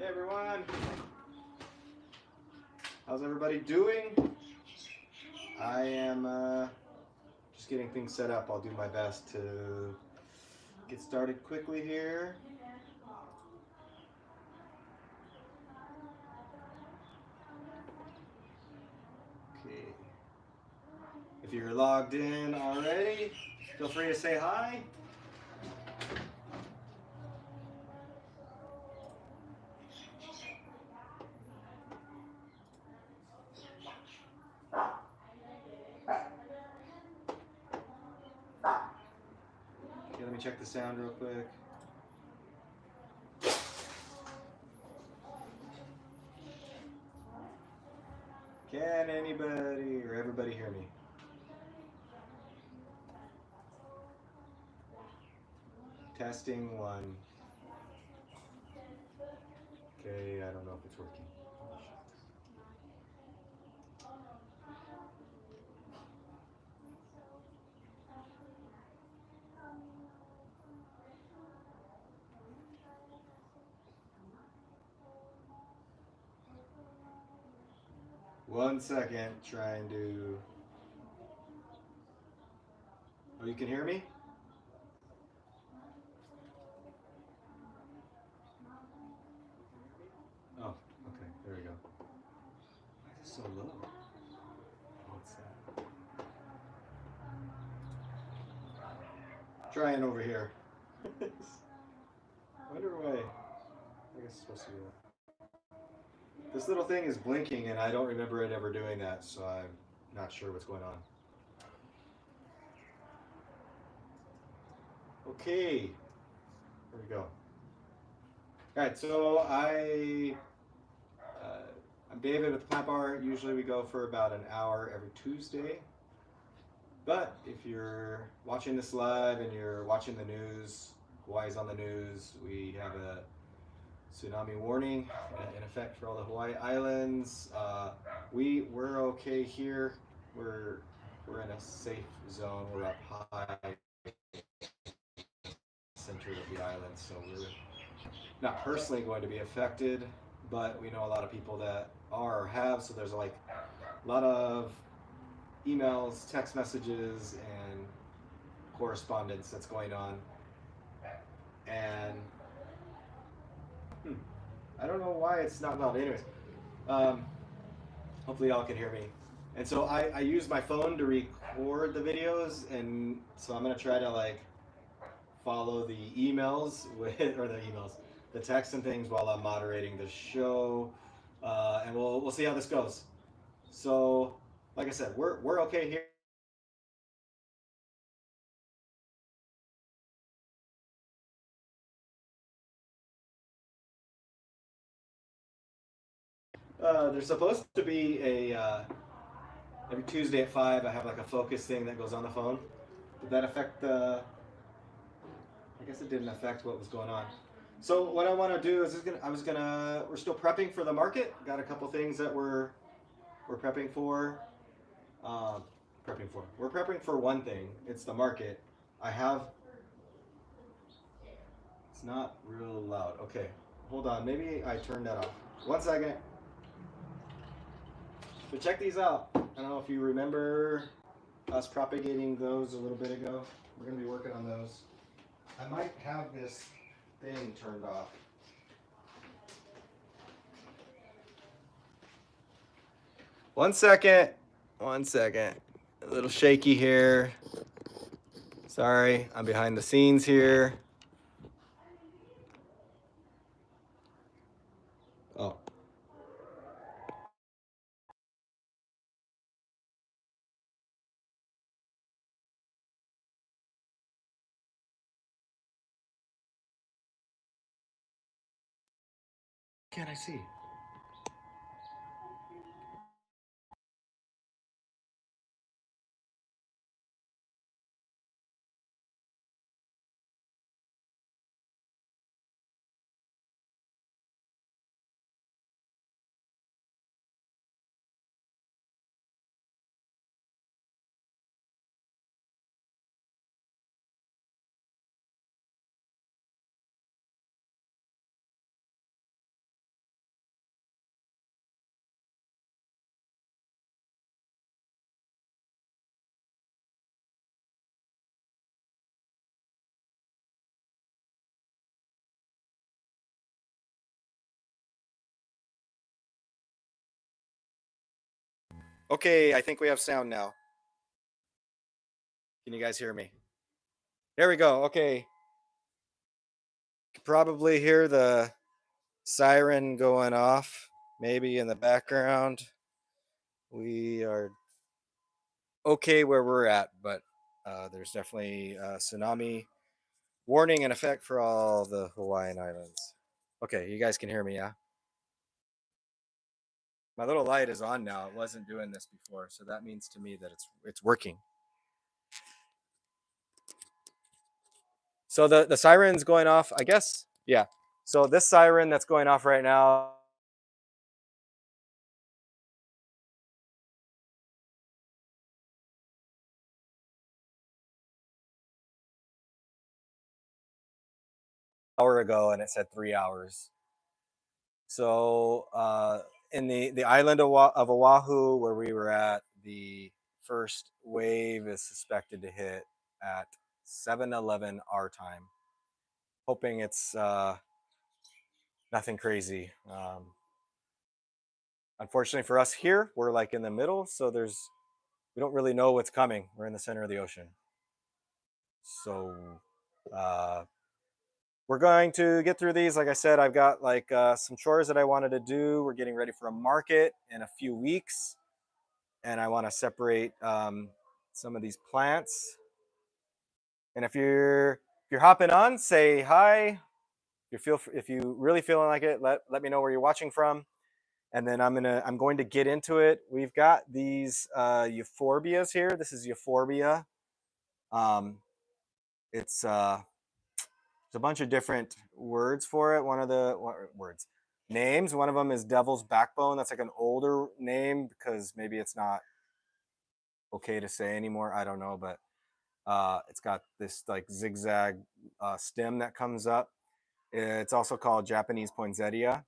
Hey everyone, how's everybody doing? I am just getting things set up. I'll do my best to get started quickly here. Okay. If you're logged in already, feel free to say hi. Okay, let me check the sound real quick. Can anybody or everybody hear me? Testing one. Okay, I don't know if it's working. One second, trying to. Oh, you can hear me? Oh, okay, there we go. Why is it so low? What's that? Trying over here. Wonder why. I guess it's supposed to be that. This little thing is blinking, and I don't remember it ever doing that, so I'm not sure what's going on. Okay, here we go. All right, so I'm David with the Plant Bar. Usually we go for about an hour every Tuesday. But if you're watching this live and you're watching the news, Hawaii's on the news, we have a tsunami warning in effect for all the Hawaii Islands. We're okay here. We're in a safe zone. We're up high, center of the island, so we're not personally going to be affected, but we know a lot of people that are or have. So there's like a lot of emails, text messages, and correspondence that's going on. And I don't know why it's not loud. Anyways, hopefully y'all can hear me. And so I use my phone to record the videos, and so I'm gonna try to like follow the emails with the texts and things while I'm moderating the show, and we'll see how this goes. So, like I said, we're okay here. There's supposed to be a every Tuesday at 5. I have like a focus thing that goes on the phone. Did that affect the? I guess it didn't affect what was going on. So what I want to do is we're still prepping for the market. Got a couple things that we're prepping for. Um, We're prepping for one thing. It's the market. I have. It's not real loud. Okay, hold on. Maybe I turned that off. 1 second. So check these out. I don't know if you remember us propagating those a little bit ago. We're going to be working on those. I might have this thing turned off. One second. A little shaky here. Sorry, I'm behind the scenes here. Oh. Can't I see? Okay, I think we have sound now. Can you guys hear me? There we go. Okay. Probably hear the siren going off, maybe in the background. We are okay where we're at, but there's definitely a tsunami warning in effect for all the Hawaiian Islands. Okay, you guys can hear me, yeah? My little light is on now. It wasn't doing this before, so that means to me that it's working. So the siren's going off, I guess. Yeah. So this siren that's going off right now, hour ago, and it said 3 hours. So in the island of Oahu, where we were at, the first wave is suspected to hit at 7:11 our time. Hoping it's nothing crazy. Unfortunately for us here, we're like in the middle, so we don't really know what's coming. We're in the center of the ocean, so uh, we're going to get through these. Like I said, I've got like some chores that I wanted to do. We're getting ready for a market in a few weeks, and I want to separate some of these plants. And if you're hopping on, say hi. If you really feeling like it, let me know where you're watching from, and then I'm going to get into it. We've got these euphorbias here. This is euphorbia. Um, it's there's a bunch of different words for it. One of the words names. One of them is Devil's Backbone. That's like an older name because maybe it's not okay to say anymore. I don't know, but it's got this like zigzag stem that comes up. It's also called Japanese poinsettia.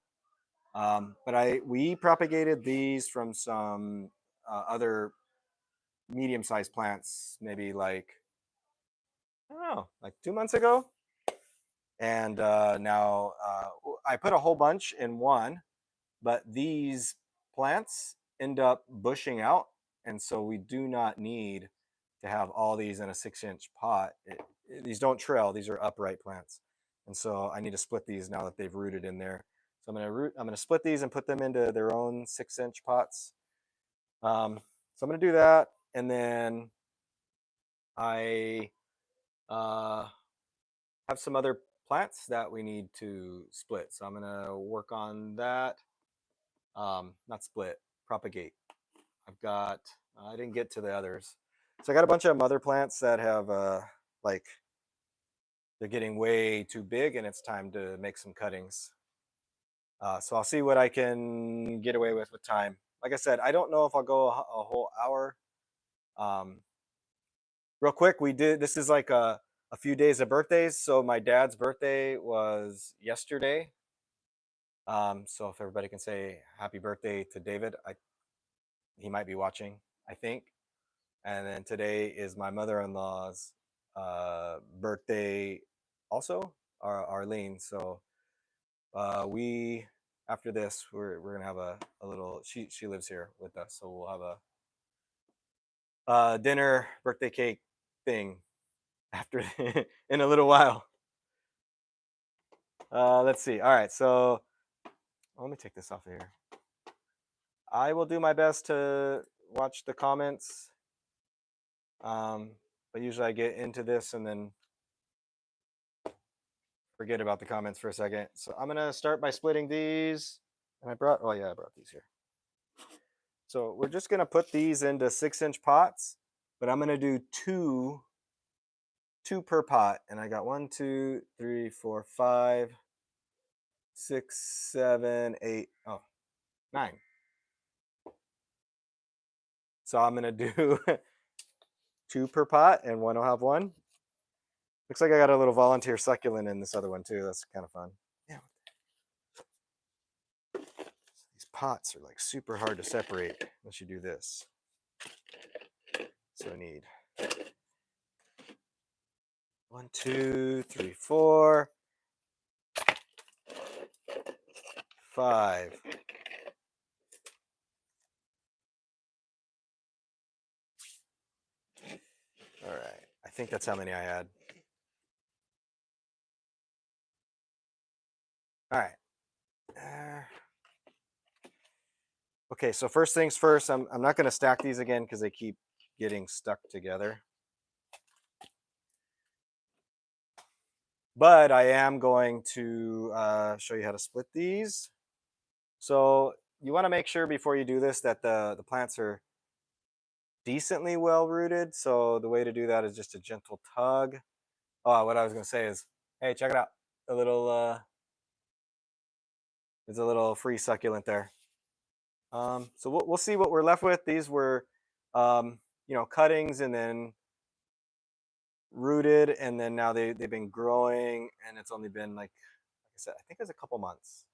But we propagated these from some other medium-sized plants, maybe like I don't know, like 2 months ago. And now I put a whole bunch in one, but these plants end up bushing out, and so we do not need to have all these in a 6-inch pot. These don't trail; these are upright plants, and so I need to split these now that they've rooted in there. So I'm gonna split these and put them into their own 6-inch pots. So I'm gonna do that, and then I uh, have some other plants that we need to split. So I'm gonna work on that. Not split, propagate. I've got. I didn't get to the others, so I got a bunch of mother plants that have like they're getting way too big, and it's time to make some cuttings. So I'll see what I can get away with time. Like I said, I don't know if I'll go a whole hour. Um, Real quick, we did. This is like a few days of birthdays. So my dad's birthday was yesterday. So if everybody can say happy birthday to David, he might be watching, I think. And then today is my mother-in-law's birthday, also, Arlene. So we after this, we're gonna have a little. She lives here with us, so we'll have a dinner birthday cake thing after in a little while. Let's see. All right, so let me take this off of here. I will do my best to watch the comments, um, but usually I get into this and then forget about the comments for a second. So I'm gonna start by splitting these. And I brought these here. So we're just gonna put these into 6-inch pots, but I'm gonna do two per pot. And I got 1, 2, 3, 4, 5, 6, 7, 8, 9. So I'm gonna do two per pot, and one will have one. Looks like I got a little volunteer succulent in this other one too. That's kind of fun. Yeah. These pots are like super hard to separate unless you do this. So I need 1, 2, 3, 4, 5. think that's how many I had. All right. Okay, so first things first, I'm not going to stack these again because they keep getting stuck together. But I am going to show you how to split these. So you want to make sure before you do this that the plants are decently well rooted. So the way to do that is just a gentle tug. Oh, what I was going to say is, hey, check it out. A little, there's a little free succulent there. So we'll see what we're left with. These were, cuttings and then rooted, and then now they've been growing, and it's only been like I said, I think it's a couple months.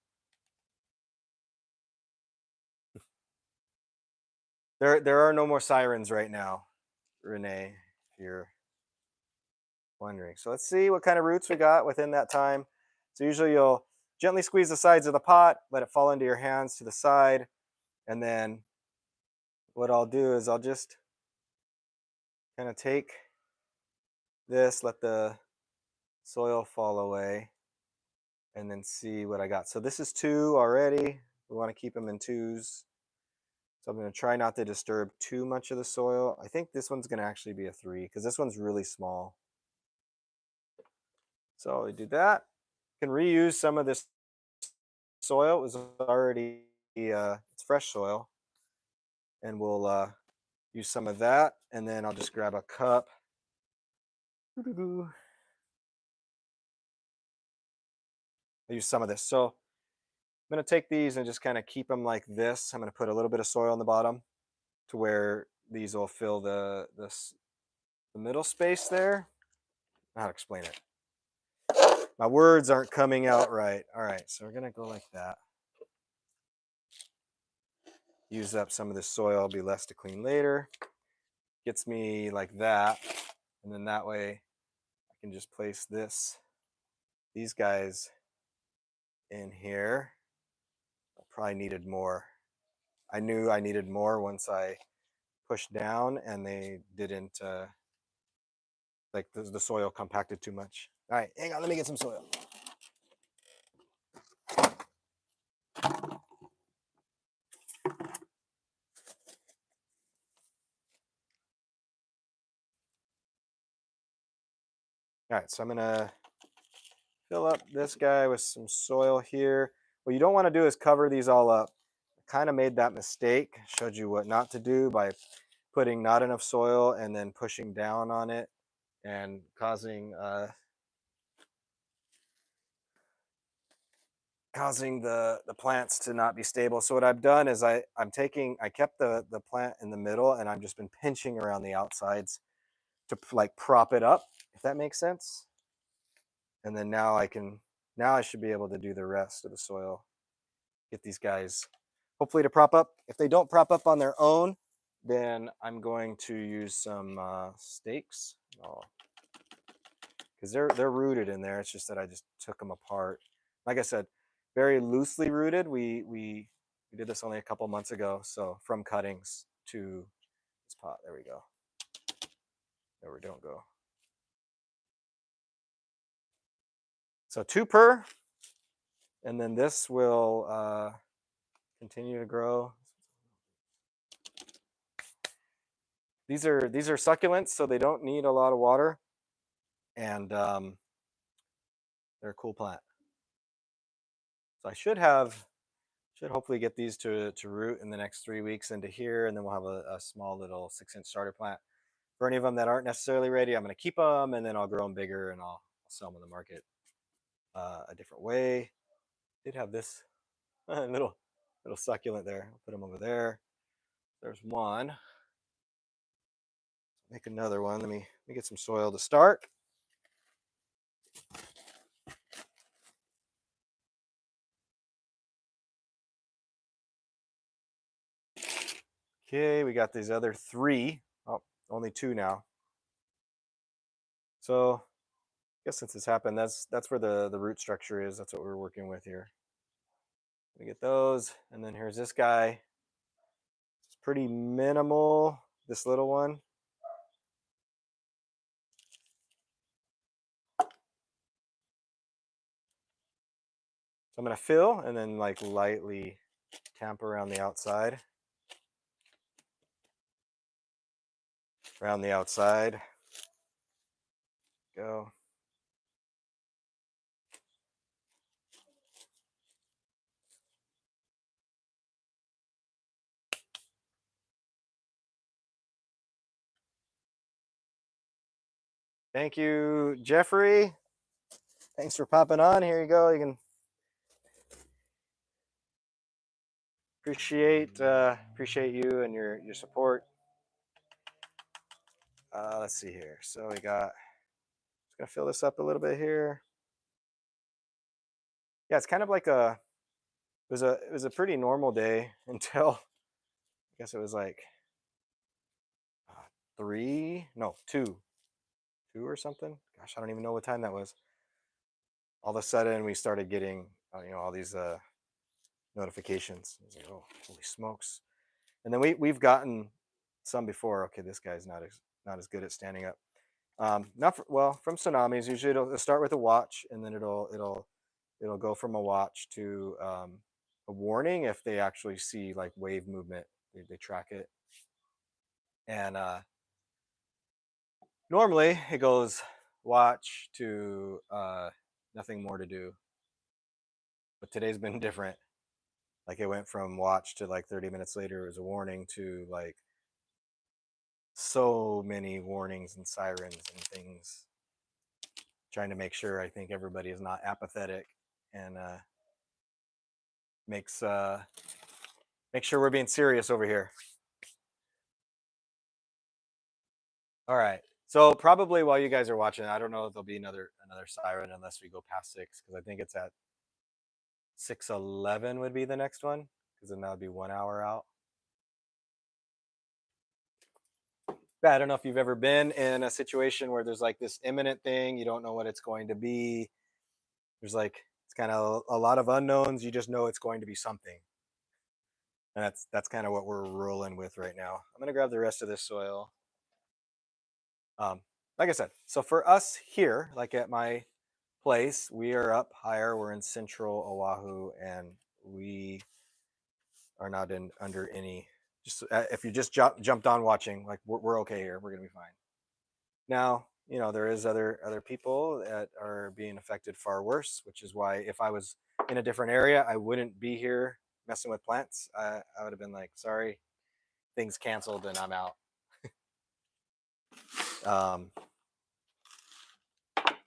There are no more sirens right now, Renee, if you're wondering. So let's see what kind of roots we got within that time. So usually you'll gently squeeze the sides of the pot, let it fall into your hands to the side, and then what I'll do is I'll just kind of take this, let the soil fall away, and then see what I got. So this is 2 already. We want to keep them in 2s. So I'm going to try not to disturb too much of the soil. I think this one's going to actually be a 3 because this one's really small. So we do that. You can reuse some of this soil. It was already, it's fresh soil. And we'll use some of that. And then I'll just grab a cup. I'll use some of this. So I'm going to take these and just kind of keep them like this. I'm going to put a little bit of soil on the bottom to where these will fill the middle space there. How to explain it. My words aren't coming out right. All right, so we're gonna go like that. Use up some of this soil, I'll be less to clean later. Gets me like that, and then that way I can just place these guys in here. I probably needed more. I knew I needed more once I pushed down and they didn't, like the soil compacted too much. All right, hang on, let me get some soil. All right, so I'm gonna fill up this guy with some soil here. What you don't want to do is cover these all up. I kind of made that mistake, showed you what not to do by putting not enough soil and then pushing down on it and causing the plants to not be stable. So what I've done is I kept the plant in the middle and I've just been pinching around the outsides to like prop it up, if that makes sense. And then now I should be able to do the rest of the soil. Get these guys hopefully to prop up. If they don't prop up on their own, then I'm going to use some stakes. Because they're rooted in there. It's just that I just took them apart. Like I said, very loosely rooted. We did this only a couple months ago. So from cuttings to this pot. There we go. There we don't go. So 2 per. And then this will continue to grow. These are succulents, so they don't need a lot of water, and they're a cool plant. So I should hopefully get these to root in the next 3 weeks into here, and then we'll have a small little 6-inch starter plant. For any of them that aren't necessarily ready, I'm going to keep them, and then I'll grow them bigger, and I'll sell them in the market a different way. Did have this little succulent there. I'll put them over there. There's one. Make another one. Let me get some soil to start. Okay, we got these other 3. Oh, only 2 now. So I guess since this happened, that's where the root structure is. That's what we're working with here. We get those, and then here's this guy. It's pretty minimal, this little one. So I'm gonna fill and then like lightly tamp around the outside. Around the outside. Go. Thank you, Jeffrey. Thanks for popping on. Here you go. You can appreciate you and your support. Let's see here. So we got. Just gonna fill this up a little bit here. Yeah, it's kind of like it was a pretty normal day until I guess it was like three, no, two or something. Gosh, I don't even know what time that was. All of a sudden, we started getting all these notifications. I was like, oh, holy smokes! And then we've gotten some before. Okay, this guy's not as good at standing up. Not for, well from tsunamis. Usually it'll start with a watch, and then it'll go from a watch to a warning if they actually see like wave movement. They track it, and normally it goes watch to nothing more to do. But today's been different. Like it went from watch to like 30 minutes later it was a warning to like so many warnings and sirens and things, trying to make sure I think everybody is not apathetic, and makes make sure we're being serious over here. All right. So probably while you guys are watching, I don't know if there'll be another siren unless we go past 6, because I think it's at 6:11 would be the next one, because then that would be 1 hour out. I don't know if you've ever been in a situation where there's like this imminent thing, you don't know what it's going to be. There's like it's kind of a lot of unknowns. You just know it's going to be something, and that's kind of what we're rolling with right now. I'm gonna grab the rest of this soil. Like I said, so for us here, like at my place, we are up higher. We're in central Oahu, and we are not in under any. Just if you just jumped on watching, like we're okay here. We're gonna be fine. Now, there is other people that are being affected far worse, which is why if I was in a different area, I wouldn't be here messing with plants. I would have been like, sorry, things canceled and I'm out. Let's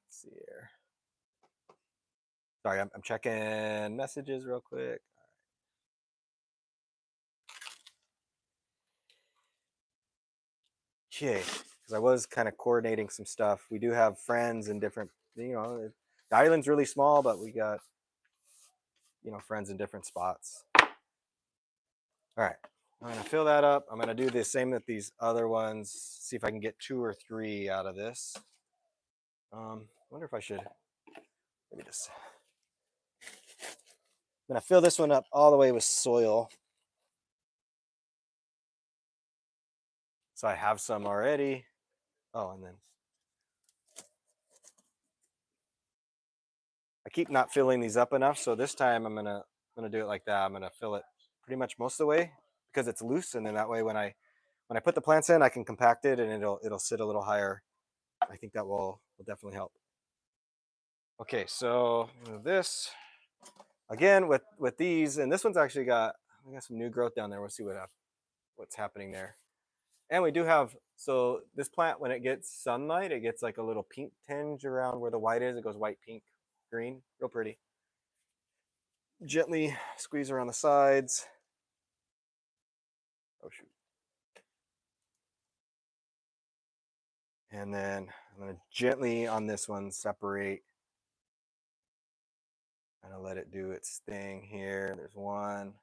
see here. Sorry, I'm checking messages real quick. Okay, because I was kind of coordinating some stuff. We do have friends in different, the island's really small, but we got, friends in different spots. All right, I'm gonna fill that up. I'm gonna do the same with these other ones. See if I can get 2 or 3 out of this. Wonder if I should maybe just. I'm gonna fill this one up all the way with soil. So I have some already. Oh, and then I keep not filling these up enough. So this time I'm gonna do it like that. I'm gonna fill it pretty much most of the way because it's loose, and then that way when I put the plants in, I can compact it and it'll sit a little higher. I think that will definitely help. Okay, so this again with these, and this one's actually got some new growth down there. We'll see what's happening there. And we do have, so this plant, when it gets sunlight, it gets like a little pink tinge around where the white is. It goes white, pink, green, real pretty. Gently squeeze around the sides. Oh shoot. And then I'm gonna gently on this one separate. I'm gonna let it do its thing here. There's one.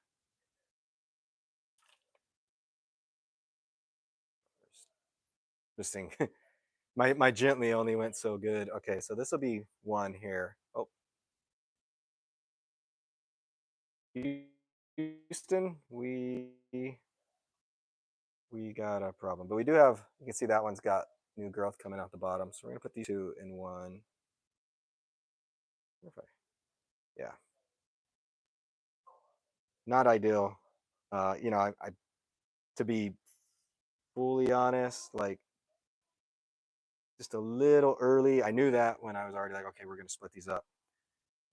This thing, my gently only went so good. Okay, so this will be one here. Oh, Houston, we got a problem, but we do have. You can see that one's got new growth coming out the bottom. So we're gonna put these 2 in one. Yeah. not ideal. To be fully honest, like just a little early. I knew that when I was already like, okay, we're gonna split these up.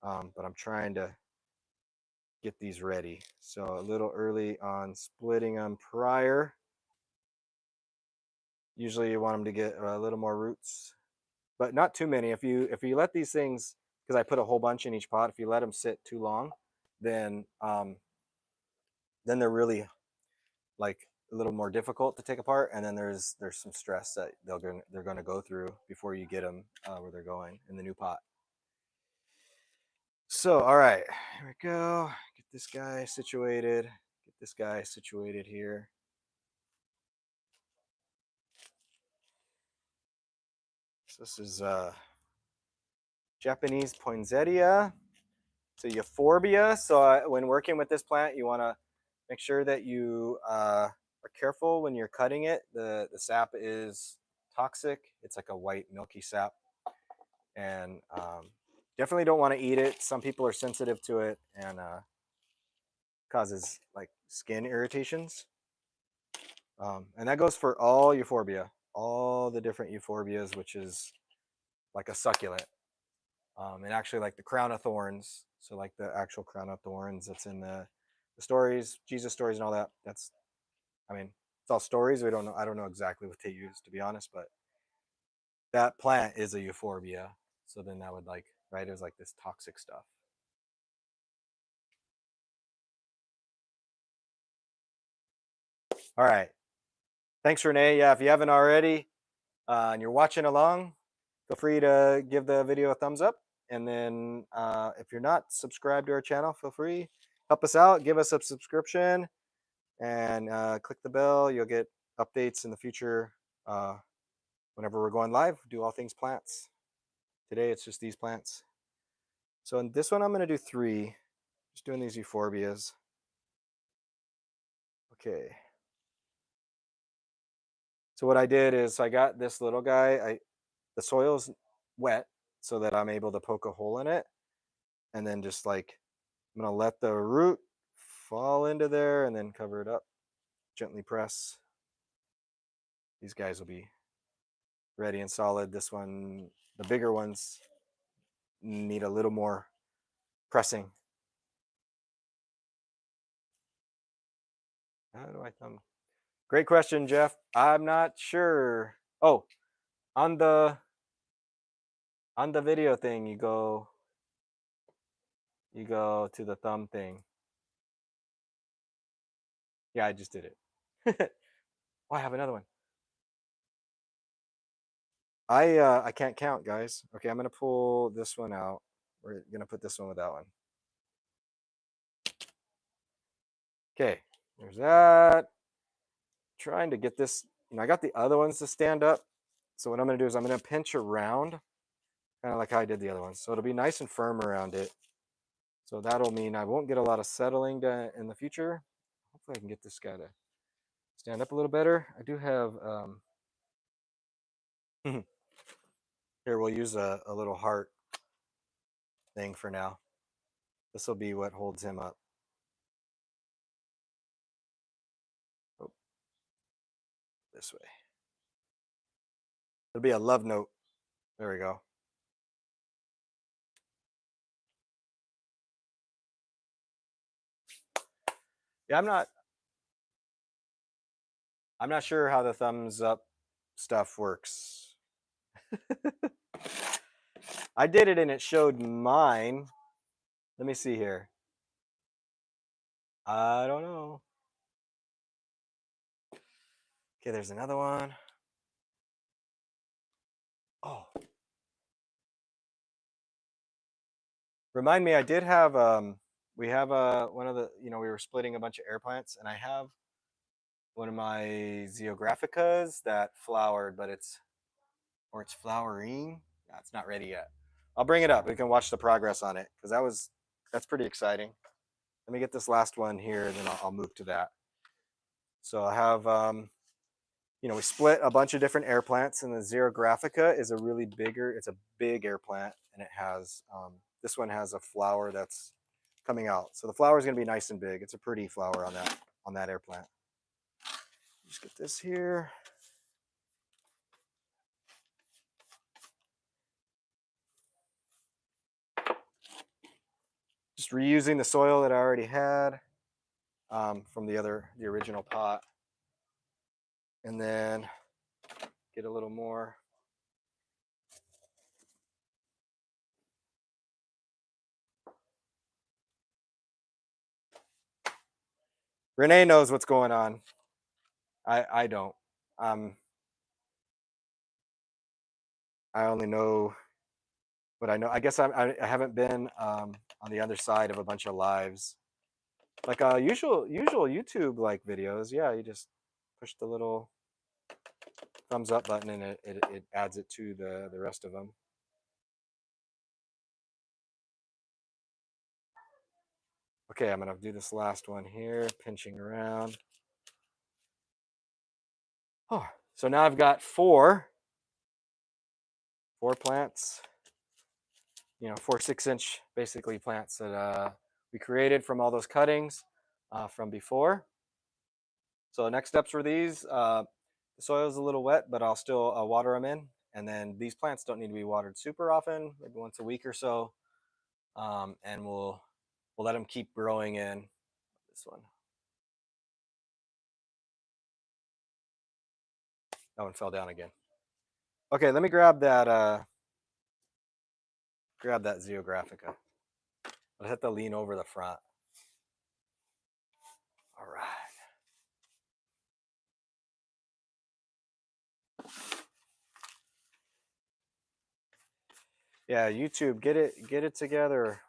But I'm trying to get these ready. So a little early on splitting them prior. Usually you want them to get a little more roots, but not too many. If you let these things, because I put a whole bunch in each pot, if you let them sit too long, then they're really like a little more difficult to take apart, and then there's some stress that they're going to go through before you get them where they're going in the new pot. So all right, here we go. Get this guy situated. Get this guy situated here. So this is Japanese poinsettia. It's a euphorbia. So when working with this plant, you want to make sure that you are careful when you're cutting it. The sap is toxic. It's like a white milky sap, and definitely don't want to eat it. Some people are sensitive to it, and causes like skin irritations. And that goes for all euphorbia, all the different euphorbias, which is like a succulent. And actually like the crown of thorns, so like the actual crown of thorns that's in the stories, Jesus stories and all that. That's, I mean, it's all stories. We don't know. I don't know exactly what they use, to be honest, but that plant is a euphorbia. So then that would like, right, it was like this toxic stuff. All right. Thanks, Renee. Yeah, if you haven't already and you're watching along, feel free to give the video a thumbs up. And then if you're not subscribed to our channel, feel free, help us out, give us a subscription, and click the bell. You'll get updates in the future whenever we're going live. Do all things plants. Today it's just these plants. So in this one, I'm going to do 3. Just doing these euphorbias. Okay. So what I did is I got this little guy. The soil's wet so that I'm able to poke a hole in it. And then just like, I'm going to let the root fall into there and then cover it up. Gently press. These guys will be ready and solid. This one, the bigger ones, need a little more pressing. How do I thumb? Great question, Jeff. I'm not sure. Oh, on the video thing, you go to the thumb thing. Yeah, I just did it. Oh, I have another one. I can't count, guys. Okay, I'm gonna pull this one out. We're gonna put this one with that one. Okay, there's that. Trying to get this, I got the other ones to stand up. So what I'm gonna do is I'm gonna pinch around, kind of like how I did the other ones. So it'll be nice and firm around it. So that'll mean I won't get a lot of settling in the future. Hopefully I can get this guy to stand up a little better. I do have, here we'll use a little heart thing for now. This will be what holds him up. Oh, this way. It'll be a love note. There we go. Yeah, I'm not sure how the thumbs up stuff works. I did it and it showed mine. Let me see here. I don't know. Okay, there's another one. Oh. Remind me, I did have we have one of the, we were splitting a bunch of air plants, and I have one of my Zeographicas that flowered, but it's flowering. Yeah, it's not ready yet. I'll bring it up. We can watch the progress on it because that's pretty exciting. Let me get this last one here, and then I'll move to that. So I have, we split a bunch of different air plants, and the Xerographica is it's a big air plant, and it has, this one has a flower that's coming out. So the flower is going to be nice and big. It's a pretty flower on that air plant. Just get this here. Just reusing the soil that I already had from the original pot. And then get a little more. Renee knows what's going on. I don't. I only know what I know. I guess I haven't been on the other side of a bunch of lives, like usual YouTube like videos. Yeah, you just push the little thumbs up button and it adds it to the rest of them. Okay, I'm gonna do this last one here, pinching around. Oh, so now I've got four plants, 4 6-inch basically plants that we created from all those cuttings from before. So the next steps for these, the soil is a little wet, but I'll still water them in. And then these plants don't need to be watered super often, maybe once a week or so. And we'll let them keep growing in. This one. That one fell down again. Okay, let me grab that Zeographica. I'll have to lean over the front. All right. Yeah, YouTube, get it together.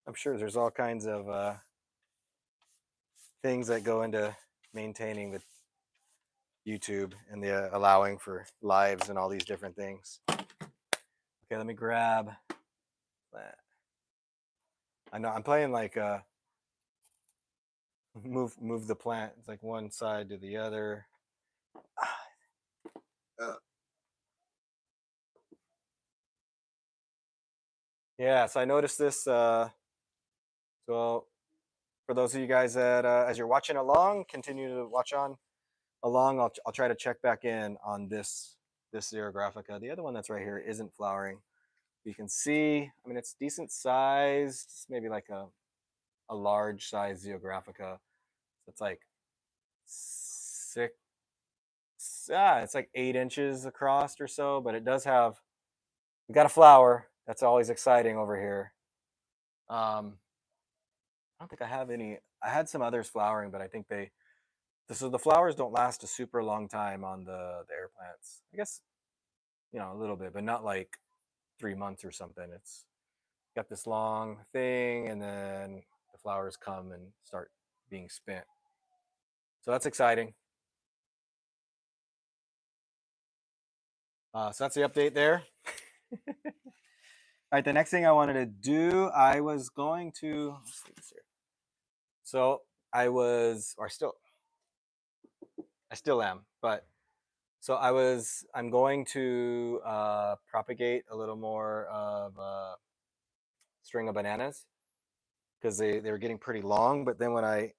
I'm sure there's all kinds of things that go into maintaining the YouTube and the allowing for lives and all these different things. Okay, let me grab that. I know I'm playing like move the plant. It's like one side to the other. Yeah, so I noticed this. So for those of you guys that as you're watching along, continue to watch on along. I'll try to check back in on this Xerographica. The other one that's right here isn't flowering. You can see, I mean, it's decent sized. It's maybe like a large size Xerographica. So it's like it's like 8 inches across or so, but it does have, we got a flower. That's always exciting over here. I don't think I have any. I had some others flowering, but I think so the flowers don't last a super long time on the air plants. I guess, a little bit, but not like 3 months or something. It's got this long thing, and then the flowers come and start being spent. So that's exciting. So that's the update there. All right, the next thing I wanted to do, I was going to, let's see this here. So I still am, but so I'm going to propagate a little more of a string of bananas because they were getting pretty long, but then when I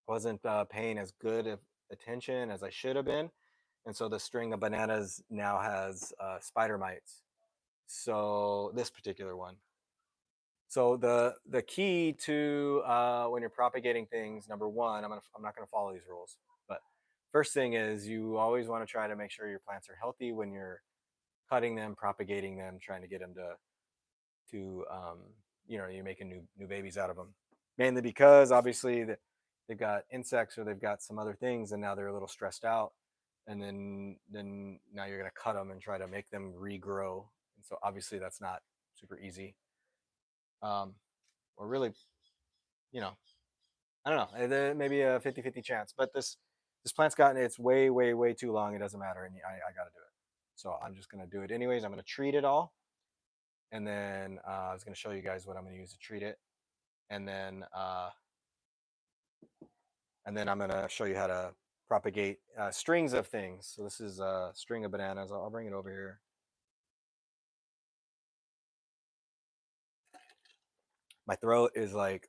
wasn't paying as good of attention as I should have been, and so the string of bananas now has spider mites. So this particular one. So the key to when you're propagating things, number one, I'm not gonna follow these rules, but first thing is you always want to try to make sure your plants are healthy when you're cutting them, propagating them, trying to get them to you're making new babies out of them. Mainly because obviously they've got insects or they've got some other things, and now they're a little stressed out, and then now you're gonna cut them and try to make them regrow, and so obviously that's not super easy. Or really, I don't know, maybe a 50-50 chance, but this plant's gotten, it's way too long. It doesn't matter, and I got to do it. So I'm just going to do it anyways. I'm going to treat it all, and then I was going to show you guys what I'm going to use to treat it, and then I'm going to show you how to propagate strings of things. So this is a string of bananas. I'll bring it over here. My throat is like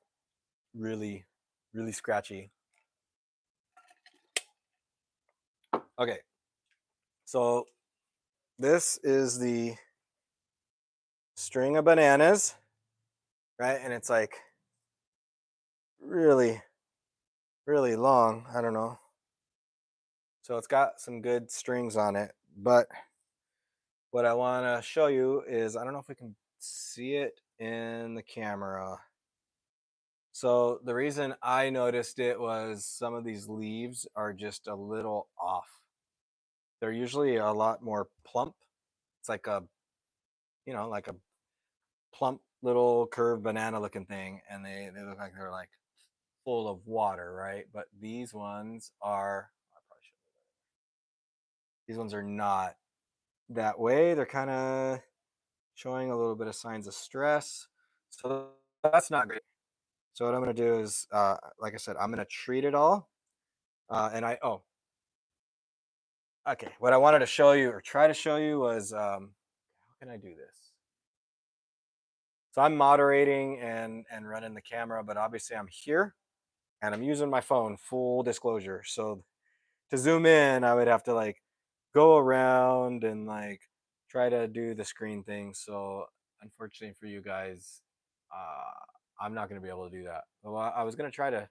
really, really scratchy. Okay, so this is the string of bananas, right? And it's like really, really long. I don't know. So it's got some good strings on it. But what I want to show you is I don't know if we can see it in the camera. So the reason I noticed it was some of these leaves are just a little off. They're usually a lot more plump. It's like a, like a plump little curved banana looking thing, and they look like they're like full of water, right? But these ones are, I probably should these ones are not that way. They're kind of showing a little bit of signs of stress. So that's not great. So what I'm going to do is, like I said, I'm going to treat it all. Okay. What I wanted to show you or try to show you was, how can I do this? So I'm moderating and running the camera, but obviously I'm here and I'm using my phone, full disclosure. So to zoom in, I would have to like go around and like try to do the screen thing. So unfortunately for you guys, I'm not going to be able to do that. Well, I was going to try to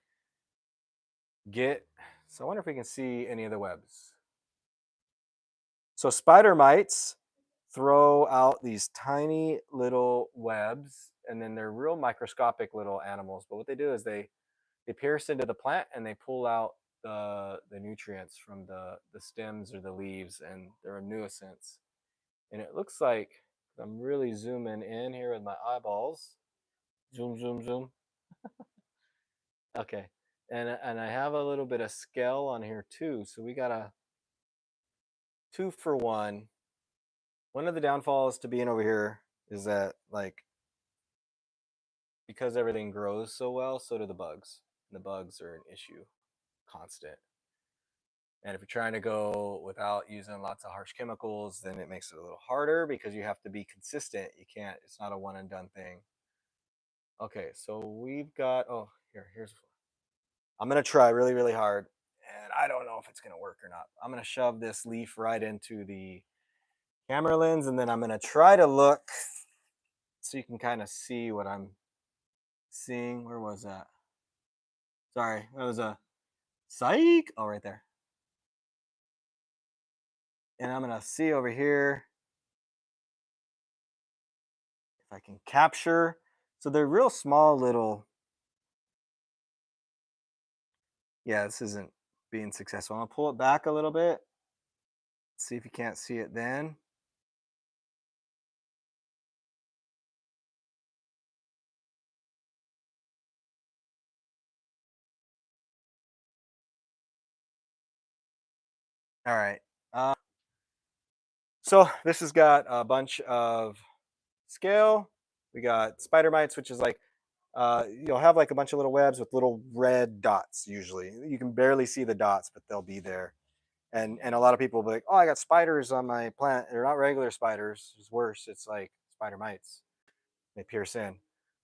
get. So I wonder if we can see any of the webs. So spider mites throw out these tiny little webs, and then they're real microscopic little animals. But what they do is they pierce into the plant and they pull out the nutrients from the stems or the leaves, and they're a nuisance. And it looks like I'm really zooming in here with my eyeballs. Zoom, zoom, zoom. Okay, and I have a little bit of scale on here too. So we got a 2 for 1. One of the downfalls to being over here is that like because everything grows so well, so do the bugs. And the bugs are an issue, constant. And if you're trying to go without using lots of harsh chemicals, then it makes it a little harder because you have to be consistent. You can't, it's not a one and done thing. Okay, so we've got, oh, here's, I'm going to try really, really hard. And I don't know if it's going to work or not. I'm going to shove this leaf right into the camera lens, and then I'm going to try to look so you can kind of see what I'm seeing. Where was that? Sorry, that was a psych. Oh, right there. And I'm going to see over here if I can capture. So they're real small little. Yeah, this isn't being successful. I'm gonna pull it back a little bit. See if you can't see it then. All right. Uh, so this has got a bunch of scale. We got spider mites, which is like you'll have like a bunch of little webs with little red dots. Usually, you can barely see the dots, but they'll be there. And a lot of people will be like, "Oh, I got spiders on my plant. They're not regular spiders. It's worse. It's like spider mites. They pierce in."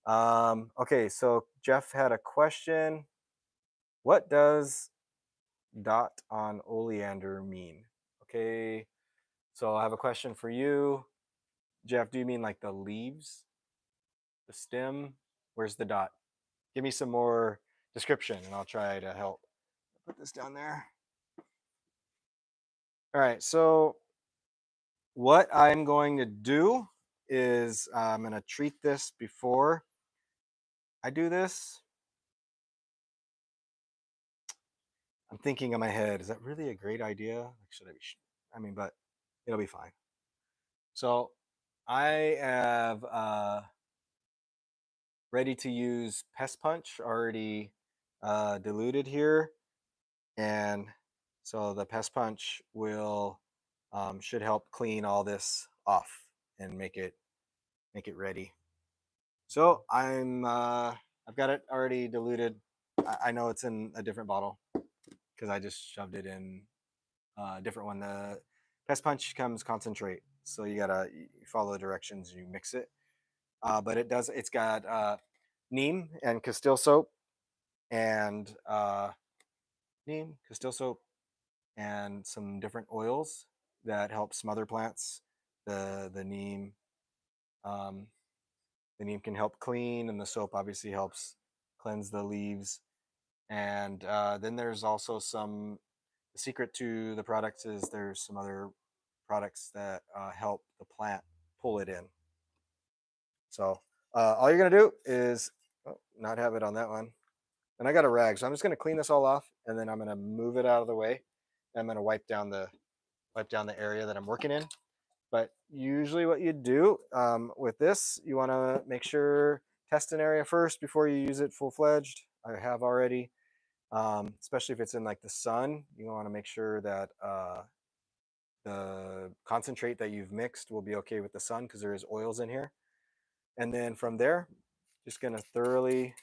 Okay, so Jeff had a question. What does dot on oleander mean? Okay, so I have a question for you. Jeff, do you mean like the leaves, the stem? Where's the dot? Give me some more description and I'll try to help. Put this down there. All right, so what I'm going to do is I'm going to treat this before I do this. I'm thinking in my head, is that really a great idea? Like, should I be? I mean, but it'll be fine. So I have ready to use pest punch already diluted here, and so the pest punch will should help clean all this off and make it ready. So I've got it already diluted. I know it's in a different bottle because I just shoved it in a different one. The pest punch comes concentrate, so you follow the directions, you mix it. But it's got neem and Castile soap, and some different oils that help smother plants. The neem, um, the neem can help clean, and the soap obviously helps cleanse the leaves. And then there's also some. The secret to the products is there's some other products that help the plant pull it in. So all you're gonna do is not have it on that one. And I got a rag, so I'm just gonna clean this all off, and then I'm gonna move it out of the way. And I'm gonna wipe down the area that I'm working in. But usually, what you do with this, you want to make sure test an area first before you use it full fledged. I have already, especially if it's in like the sun. You want to make sure that the concentrate that you've mixed will be okay with the sun because there is oils in here. And then from there, just gonna thoroughly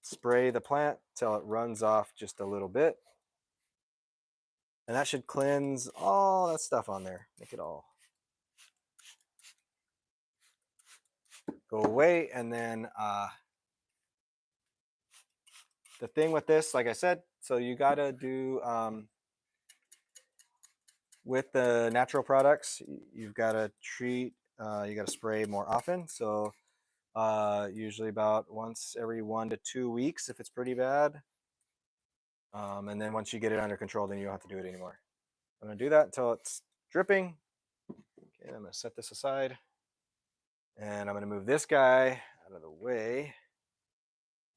spray the plant till it runs off just a little bit. And that should cleanse all that stuff on there. Make it all go away. And then the thing with this, like I said, so you gotta do with the natural products, you've got to treat, you got to spray more often. So usually about once every 1 to 2 weeks if it's pretty bad. And then once you get it under control, then you don't have to do it anymore. I'm gonna do that until it's dripping. Okay, I'm gonna set this aside, and I'm gonna move this guy out of the way,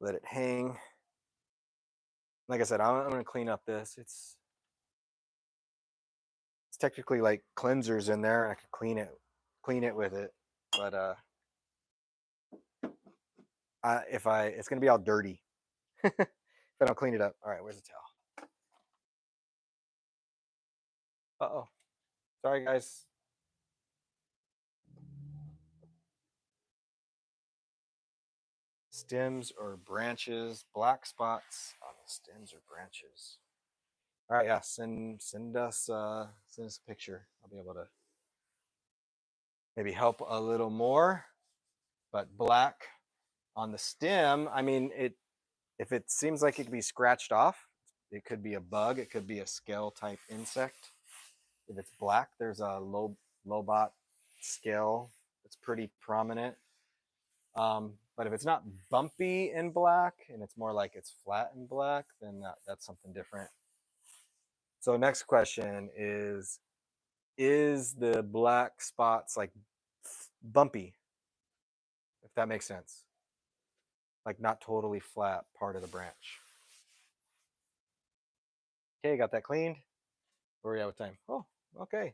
let it hang. Like I said, I'm gonna clean up this. It's technically like cleansers in there. I could clean it with it, but it's gonna be all dirty if I don't clean it up. All right, where's the towel? Uh-oh, sorry guys. Stems or branches, black spots on the stems or branches. All right, yeah, send us a picture. I'll be able to maybe help a little more. But black on the stem, I mean, if it seems like it could be scratched off, it could be a bug, it could be a scale type insect. If it's black, there's a lobot scale that's pretty prominent. But if it's not bumpy in black and it's more like it's flat in black, then that's something different. So next question is the black spots like bumpy, if that makes sense? Like not totally flat part of the branch. Okay, got that cleaned. Where are we at with time? Oh, okay.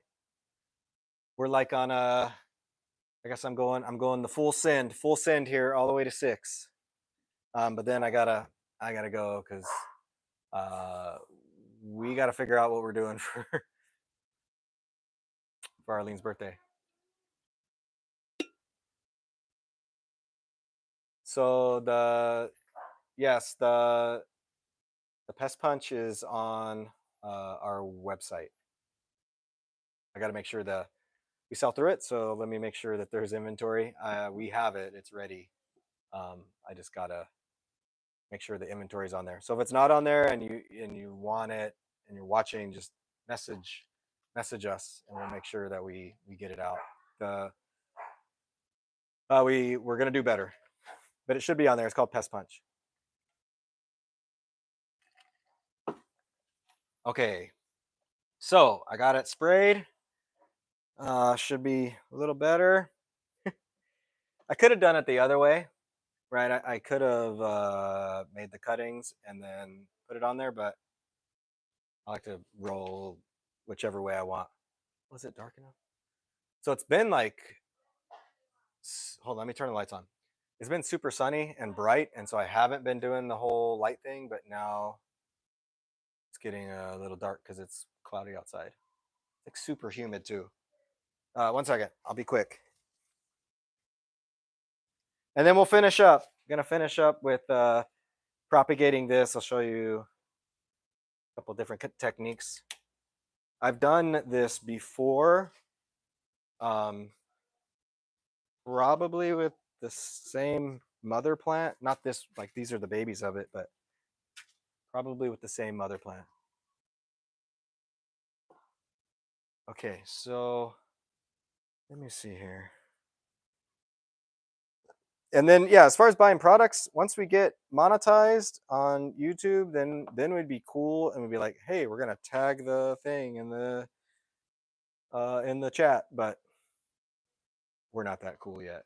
We're like on a, I guess I'm going the full send here all the way to 6. But then I gotta go because we gotta figure out what we're doing for Arlene's birthday. So the pest punch is on our website. I got to make sure that we sell through it. So let me make sure that there's inventory. We have it; it's ready. I just gotta make sure the inventory is on there. So if it's not on there and you want it and you're watching, just message us and we'll make sure that we get it out. We're gonna do better, but it should be on there. It's called Pest Punch. Okay, so I got it sprayed. Should be a little better. I could have done it the other way, right? I could have made the cuttings and then put it on there, but I like to roll whichever way I want. Was it dark enough? So it's been like, hold on, let me turn the lights on. It's been super sunny and bright, and so I haven't been doing the whole light thing, but now it's getting a little dark because it's cloudy outside. It's like super humid too. 1 second, I'll be quick. And then we'll finish up. I'm gonna finish up with propagating this. I'll show you a couple different techniques. I've done this before, probably with the same mother plant. Not this, like these are the babies of it, but probably with the same mother plant. Okay, so let me see here. And then yeah, as far as buying products, once we get monetized on YouTube, then we'd be cool and we'd be like, hey, we're gonna tag the thing in the chat, but we're not that cool yet.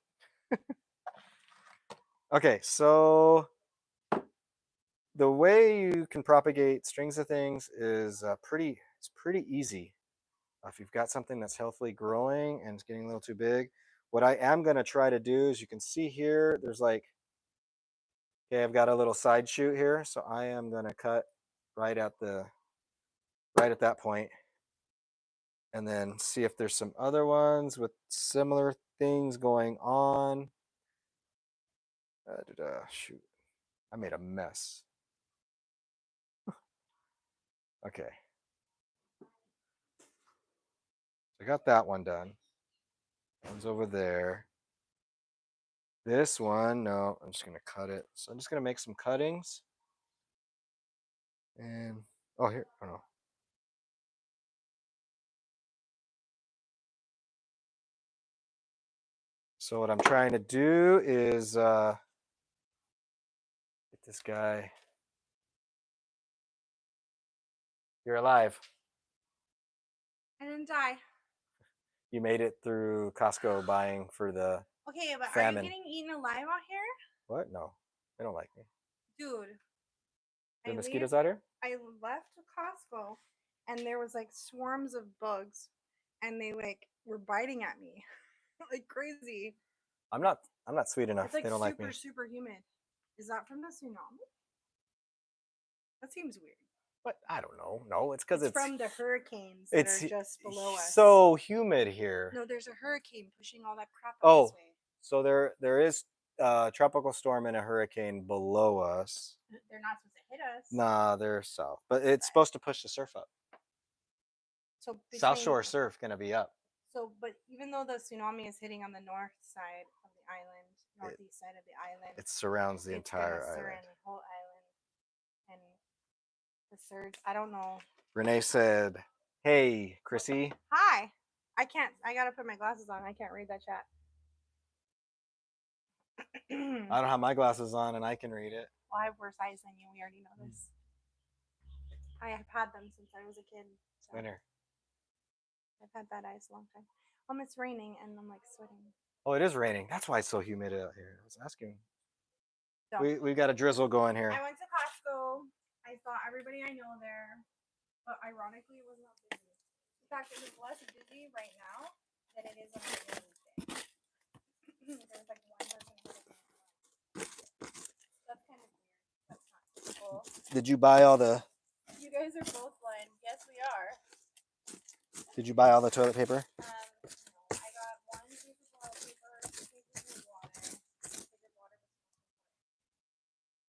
Okay, so the way you can propagate strings of things is it's pretty easy. If you've got something that's healthily growing and it's getting a little too big, what I am going to try to do is, you can see here, there's like, okay, I've got a little side shoot here, so I am going to cut right at that point, and then see if there's some other ones with similar things going on. Shoot, I made a mess. Okay. I got that one done. One's over there. This one, no, I'm just going to cut it. So I'm just going to make some cuttings. And, oh, here, I don't know. So what I'm trying to do is get this guy. You're alive. I didn't die. You made it through Costco buying for the Okay, but famine. are you getting eaten alive out here? What? No, they don't like me. Dude. The mosquitoes out here? I left Costco and there was like swarms of bugs and they like were biting at me like crazy. I'm not sweet enough. It's like they don't like me. super humid. Is that from the tsunami? That seems weird. But I don't know. No, it's because it's from the hurricanes that are just below us. So humid here. No, there's a hurricane pushing all that crap this way. So there is a tropical storm and a hurricane below us. They're not supposed to hit us. Nah, they're south, but it's supposed to push the surf up. So South Shore surf gonna be up. So, but even though the tsunami is hitting on the north side of the island, northeast side of the island, it surrounds the entire island. Surround the whole island, and the surge. I don't know. Renee said, "Hey, Chrissy." Hi. I can't. I gotta put my glasses on. I can't read that chat. I don't have my glasses on, and I can read it. Well, I have worse eyes than you. We already know this. I have had them since I was a kid. So. Winter. I've had bad eyes a long time. It's raining and I'm like sweating. Oh, it is raining. That's why it's so humid out here. I was asking. So, we've got a drizzle going here. I went to Costco. I saw everybody I know there, but ironically, it was not busy. In fact, it was less busy right now than it is on a Wednesday. There's like one person. That's kind of weird. That's not typical. Did you buy all the? You guys are both blind. Yes, we are. Did you buy all the toilet paper? No, I got one piece of toilet paper, 2 pieces of water.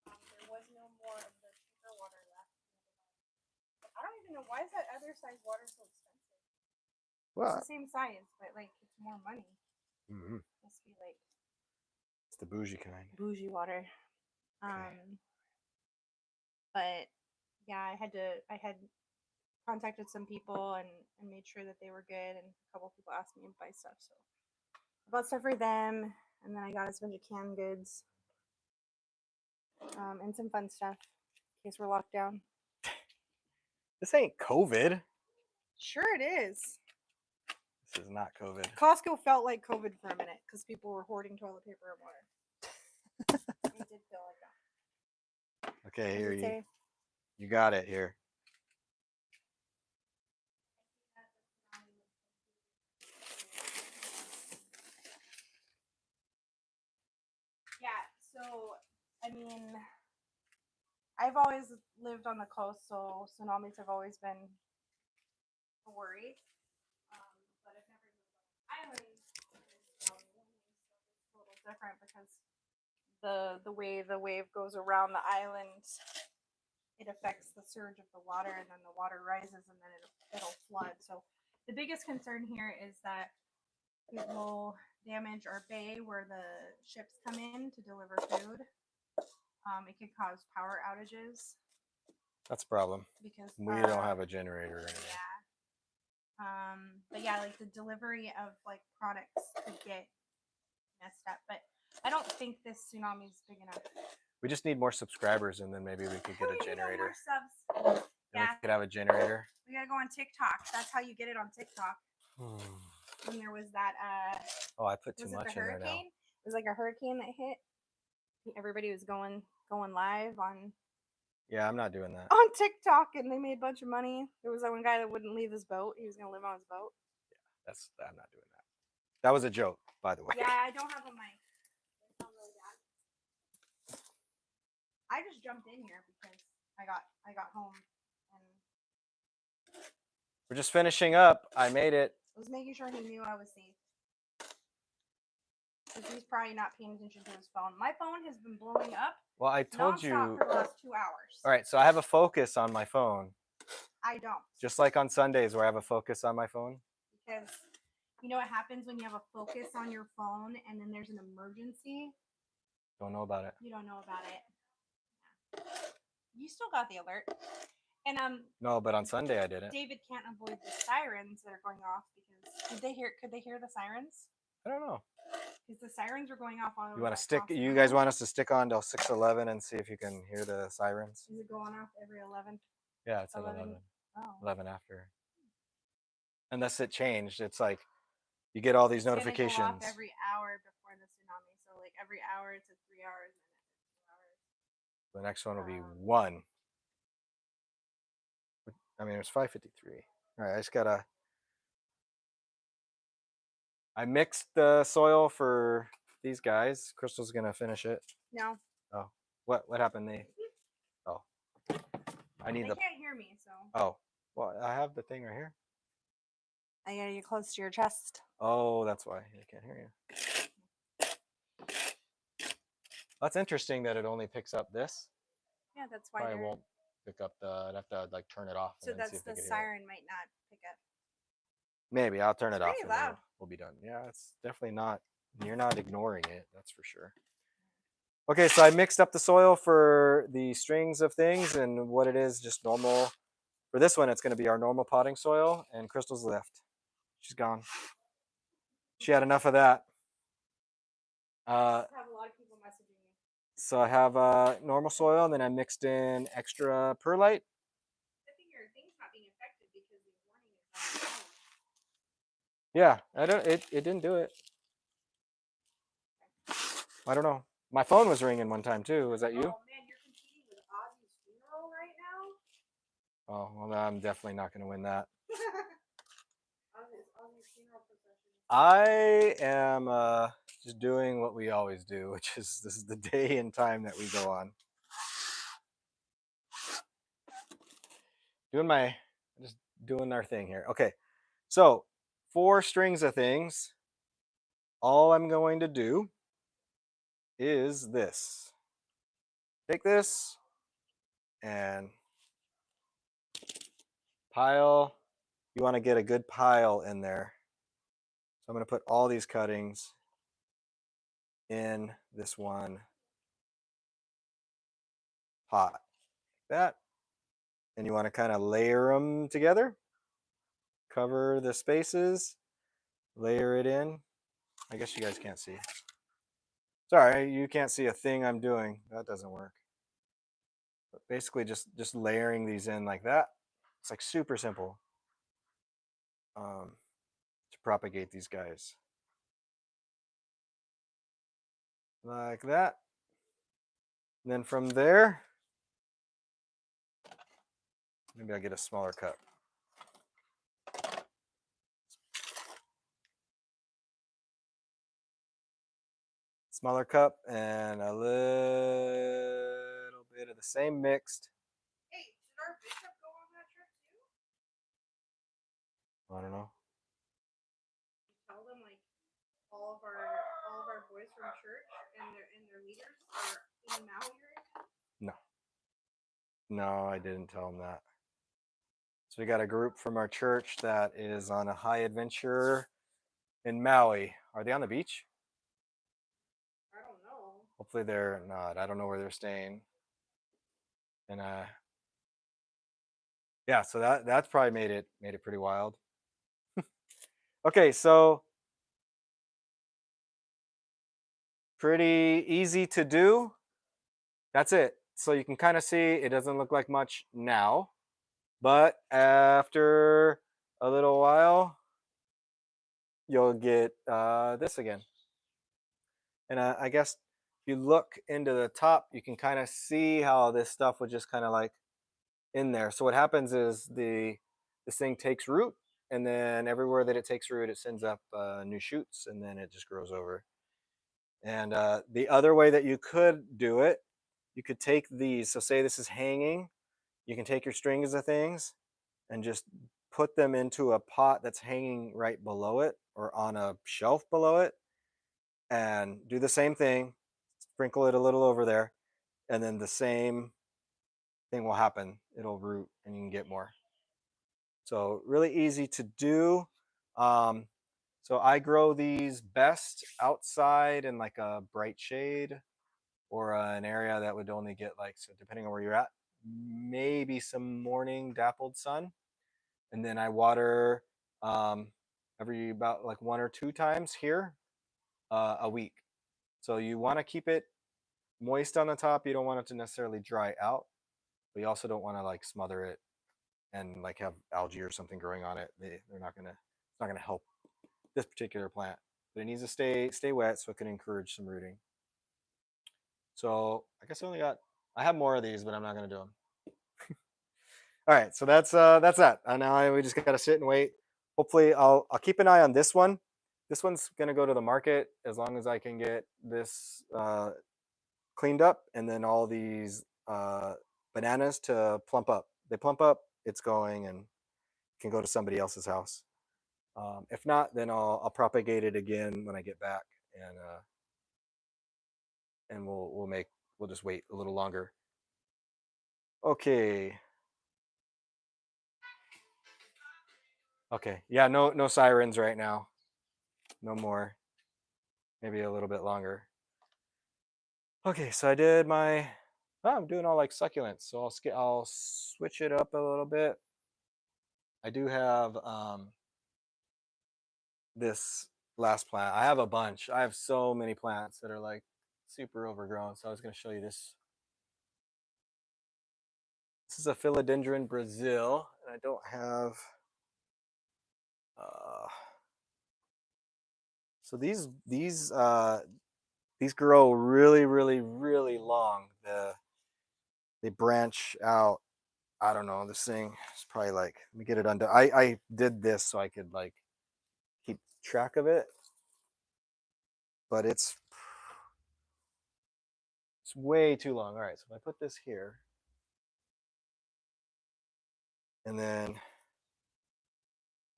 There was no more of the cheaper water left. I don't even know, why is that other size water so expensive? Well, it's the same size, but like it's more money. Mm-hmm. Must be like. It's the bougie kind. Bougie water. Okay. But yeah, I had contacted some people and made sure that they were good, and a couple people asked me to buy stuff, so I bought stuff for them, and then I got us a bunch of canned goods and some fun stuff in case we're locked down. This ain't COVID. Sure it is. This is not COVID. Costco felt like COVID for a minute because people were hoarding toilet paper and water. It did feel like that. Okay, here you got it here. So, I mean, I've always lived on the coast, so tsunamis have always been a worry. But I've never lived on an island. It's a little different because the way the wave goes around the island, it affects the surge of the water, and then the water rises, and then it'll flood. So the biggest concern here is that it will damage our bay where the ships come in to deliver food. It could cause power outages That's a problem. because We don't have a generator anymore. yeah. But yeah, like the delivery of like products could get messed up. But I don't think this tsunami is big enough. We just need more subscribers, and then maybe we could get We a need generator. more subs. Then Yeah. we could have a generator. We gotta go on TikTok. That's how you get it on TikTok. When there was that Oh, I put too was it much the in there now. hurricane? It was like a hurricane that hit. Everybody was going live on Yeah, I'm not doing that. on TikTok, and they made a bunch of money. There was that one guy that wouldn't leave his boat. He was gonna live on his boat. I'm not doing that. That was a joke, by the way. Yeah, I don't have a mic. It's not really bad. I just jumped in here because I got home and We're just finishing up. I made it. I was making sure he knew I was safe. Because he's probably not paying attention to his phone. My phone has been blowing up. Well, I told you. For the last 2 hours. All right, so I have a focus on my phone. I don't. Just like on Sundays where I have a focus on my phone. Because you know what happens when you have a focus on your phone and then there's an emergency? Don't know about it. You don't know about it. Yeah. You still got the alert. And No, but on Sunday I didn't. David can't avoid the sirens that are going off because could they hear the sirens? I don't know. Because the sirens are going off all over. You want to stick? You guys want us to stick on till 6:11 and see if you can hear the sirens? Is it going off every 11? Yeah, it's 11. 11 after. Unless it changed, it's like you get all these notifications. It's gonna go off every hour before the tsunami. So like every hour it's at 3 hours and then it's 2 hours. The next one will be 1. I mean, it was 5:53. All right, I just gotta. I mixed the soil for these guys. Crystal's gonna finish it. No. Oh, what happened? Oh, I need they can't hear me, so. Oh, well, I have the thing right here. I gotta get close to your chest. Oh, that's why I can't hear you. That's interesting that it only picks up this. Yeah, that's why. Probably won't pick up the. I'd have to like turn it off. So and then that's see if the siren might not pick up. Maybe I'll turn it off. Pretty loud. We'll be done. Yeah, it's definitely not. You're not ignoring it. That's for sure. Okay, so I mixed up the soil for the strings of things, and what it is, just normal. For this one, it's going to be our normal potting soil, and Crystal's left. She's gone. She had enough of that. I have a lot of people messaging me. So I have normal soil, and then I mixed in extra perlite. I think your thing's not being affected because the warning is on the phone. Yeah, it didn't do it. I don't know. My phone was ringing one time too. Was that you? Oh man, you're competing with Ozzy's funeral right now? Oh, well, I'm definitely not going to win that. Ozzy's funeral procession. I am just doing what we always do, which is this is the day and time that we go on. Just doing our thing here. Okay, so 4 strings of things. All I'm going to do is this. Take this and pile. You want to get a good pile in there. So I'm going to put all these cuttings in this one pot. Like that. And you want to kind of layer them together. Cover the spaces. Layer it in. I guess you guys can't see. Sorry, you can't see a thing I'm doing. That doesn't work. But basically just layering these in like that. It's like super simple to propagate these guys. Like that. And then from there, maybe I'll get a smaller cup. Smaller cup and a little bit of the same mixed. Hey, should our bishop go on that trip too? I don't know. Tell them like all of our boys from church and their leaders are in Maui right now? No, I didn't tell them that. So we got a group from our church that is on a high adventure in Maui Are they on the beach? I don't know. Hopefully they're not. I don't know where they're staying. And yeah, so that's probably made it pretty wild. Okay, so pretty easy to do. That's it. So you can kind of see it doesn't look like much now, but after a little while, you'll get this again. And I guess if you look into the top, you can kind of see how this stuff would just kind of like in there. So what happens is this thing takes root, and then everywhere that it takes root, it sends up new shoots, and then it just grows over. And the other way that you could do it, you could take these. So say this is hanging, you can take your strings of things and just put them into a pot that's hanging right below it or on a shelf below it, and do the same thing. Sprinkle it a little over there, and then the same thing will happen. It'll root, and you can get more. So really easy to do. So I grow these best outside in like a bright shade or an area that would only get like, so depending on where you're at, maybe some morning dappled sun. And then I water every about like 1 or 2 times here a week. So you want to keep it moist on the top. You don't want it to necessarily dry out, but you also don't want to like smother it and like have algae or something growing on it. They're not gonna, it's not gonna help this particular plant. But it needs to stay wet so it can encourage some rooting. So I guess I have more of these, but I'm not gonna do them. All right, so that's that. Now we just gotta sit and wait. Hopefully, I'll keep an eye on this one. This one's gonna go to the market as long as I can get this cleaned up, and then all these bananas to plump up. They plump up, it's going and can go to somebody else's house. If not, then I'll propagate it again when I get back, and we'll just wait a little longer. Okay. Okay. Yeah, no sirens right now. No more. Maybe a little bit longer. Okay, so I did my I'm doing all like succulents, so I'll switch it up a little bit. I do have this last plant. I have a bunch. I have so many plants that are like super overgrown. So I was going to show you this. This is a philodendron Brazil, and I don't have. So these grow really long. They branch out. I don't know. This thing is probably like, let me get it undone. I did this so I could like keep track of it, but it's way too long. All right, so if I put this here, and then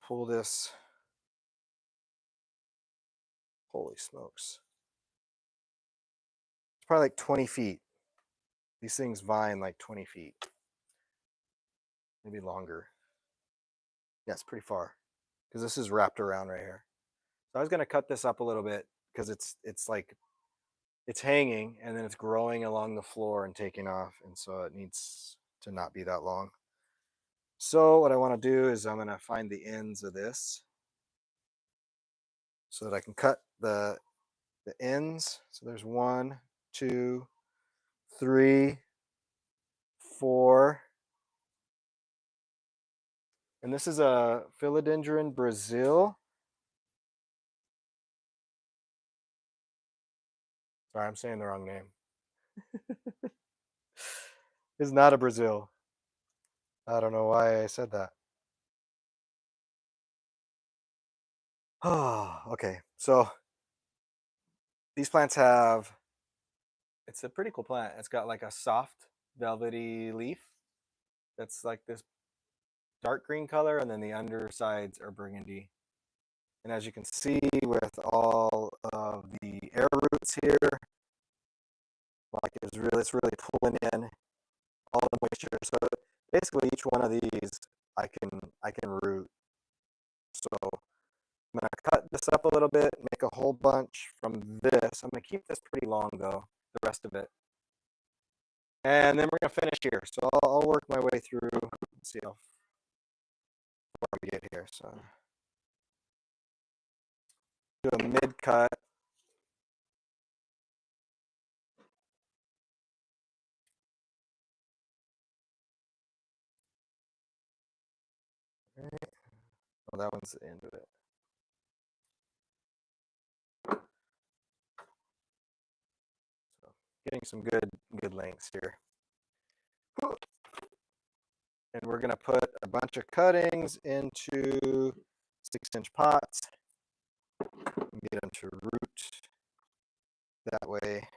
pull this, holy smokes, it's probably like 20 feet. These things vine like 20 feet, maybe longer. Yeah, it's pretty far because this is wrapped around right here. So I was going to cut this up a little bit because it's like it's hanging and then it's growing along the floor and taking off, and so it needs to not be that long. So what I want to do is I'm going to find the ends of this so that I can cut the ends. So there's 1, 2, 3, 4. And this is a philodendron Brazil. Sorry, I'm saying the wrong name. It's not a Brazil. I don't know why I said that. Oh, okay. So these plants have, it's a pretty cool plant. It's got like a soft velvety leaf that's like this dark green color, and then the undersides are burgundy. And as you can see with all of the air roots here, like it's really pulling in all the moisture. So basically each one of these I can root. So I'm going to cut this up a little bit, make a whole bunch from this. I'm going to keep this pretty long, though, the rest of it. And then we're going to finish here. So I'll work my way through. Let's see how far we get here. So do a mid-cut. Right. Oh, that one's the end of it. So getting some good lengths here. And we're going to put a bunch of cuttings into 6-inch pots and get them to root that way.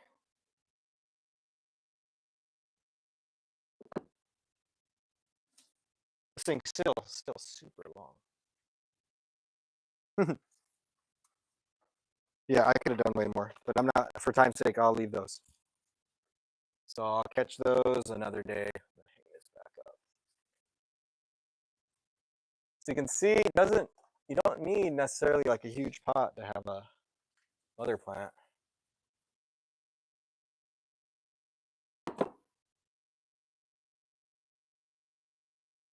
This thing's still super long. Yeah, I could have done way more, but I'm not, for time's sake, I'll leave those. So I'll catch those another day. Hang this back up. So you can see you don't need necessarily like a huge pot to have a mother plant.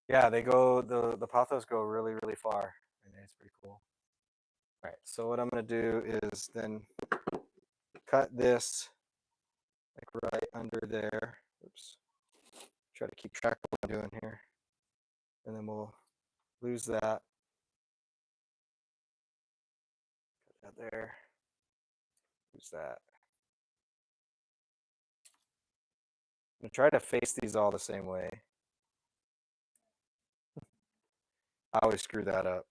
Yeah, the pothos go really, really far. And it's pretty cool. All right, so what I'm gonna do is then cut this like right under there. Oops. Try to keep track of what I'm doing here. And then we'll lose that. Put that there. Lose that. I'm gonna try to face these all the same way. I always screw that up.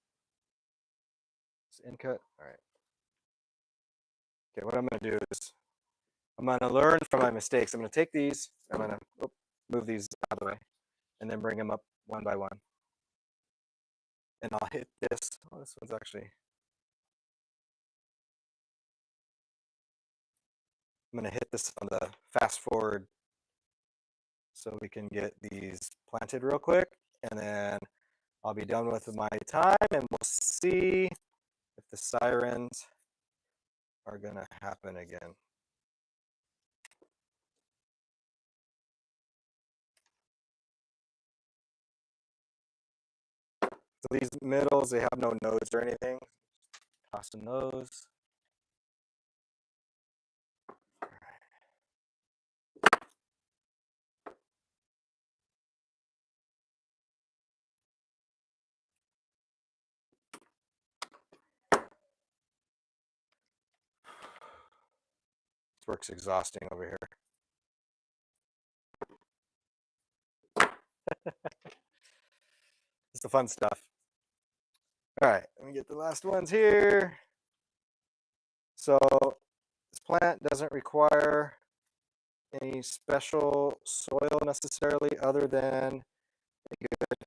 It's in cut. All right. Okay, what I'm gonna do is I'm gonna learn from my mistakes. I'm gonna take these. I'm gonna move these out of the way, and then bring them up one by one. And I'll hit this. Oh, this one's actually. I'm gonna hit this on the fast forward so we can get these planted real quick, and then I'll be done with my time, and we'll see if the sirens are gonna happen again. So these middles, they have no nodes or anything. Tossing those. This work's exhausting over here. It's the fun stuff. All right, let me get the last ones here. So this plant doesn't require any special soil necessarily other than a good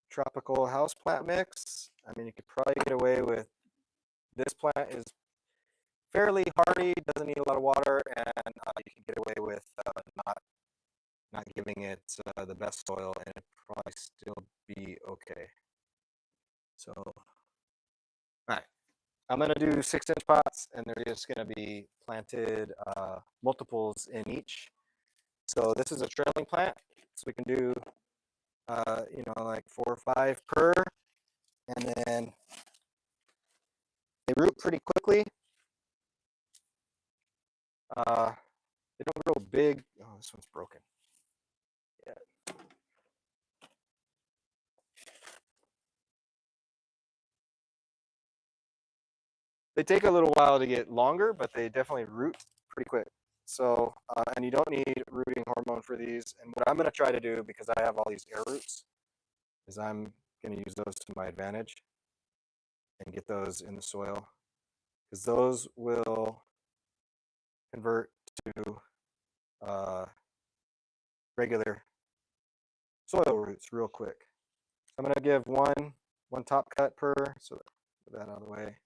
tropical houseplant mix. I mean, you could probably get away with, this plant is fairly hardy, doesn't need a lot of water, and you can get away with not giving it the best soil, and it'd probably still be okay. So, all right, I'm gonna do 6-inch pots, and they're just gonna be planted multiples in each. So this is a trailing plant, so we can do like 4 or 5 per, and then they root pretty quickly. They don't grow big. Oh, this one's broken. Yeah. They take a little while to get longer, but they definitely root pretty quick. So, and you don't need rooting hormone for these. And what I'm going to try to do, because I have all these air roots, is I'm going to use those to my advantage and get those in the soil, because those will convert to regular soil roots real quick. I'm going to give one top cut per, so put that out of the way.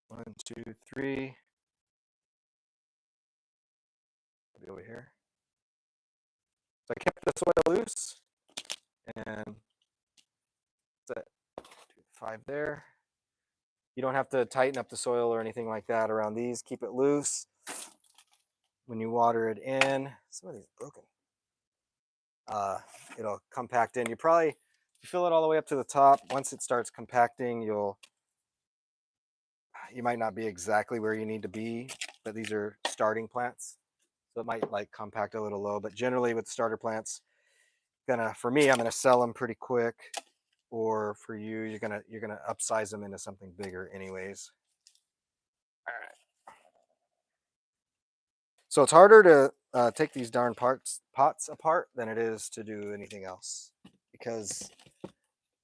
1, 2, 3. I'll be over here. So I kept the soil loose, and 5 there. You don't have to tighten up the soil or anything like that around these. Keep it loose. When you water it in, some of these are broken. It'll compact in. You fill it all the way up to the top. Once it starts compacting, you might not be exactly where you need to be, but these are starting plants, so it might like compact a little low. But generally, with starter plants, for me, I'm gonna sell them pretty quick, or for you, you're gonna upsize them into something bigger, anyways. All right. So it's harder to take these darn pots apart than it is to do anything else, because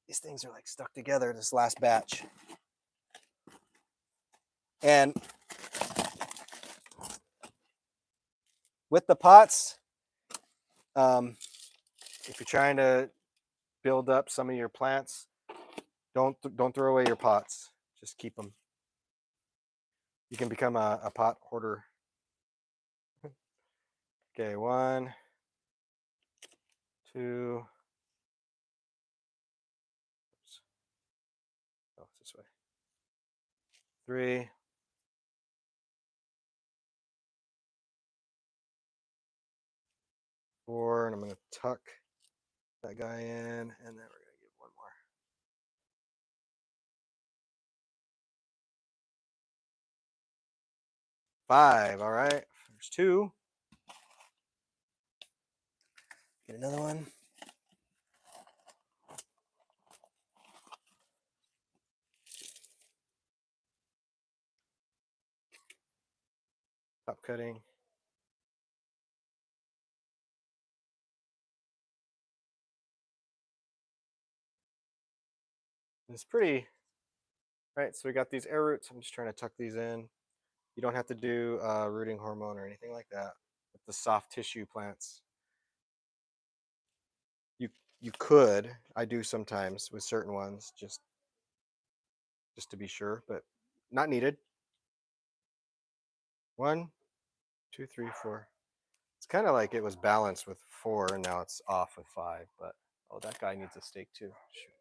these things are like stuck together, this last batch. And with the pots, if you're trying to build up some of your plants, don't throw away your pots. Just keep them. You can become a pot hoarder. Okay, 1, 2. Oops. Oh, it's this way. 3. 4, and I'm going to tuck that guy in, and then we're going to give 1 more. 5. All right. There's 2. Get another one. Top cutting. It's pretty, right? So we got these air roots. I'm just trying to tuck these in. You don't have to do rooting hormone or anything like that with the soft tissue plants. You could. I do sometimes with certain ones, just to be sure, but not needed. 1, 2, 3, 4. It's kind of like it was balanced with 4, and now it's off with 5. But oh, that guy needs a stake too. Shoot.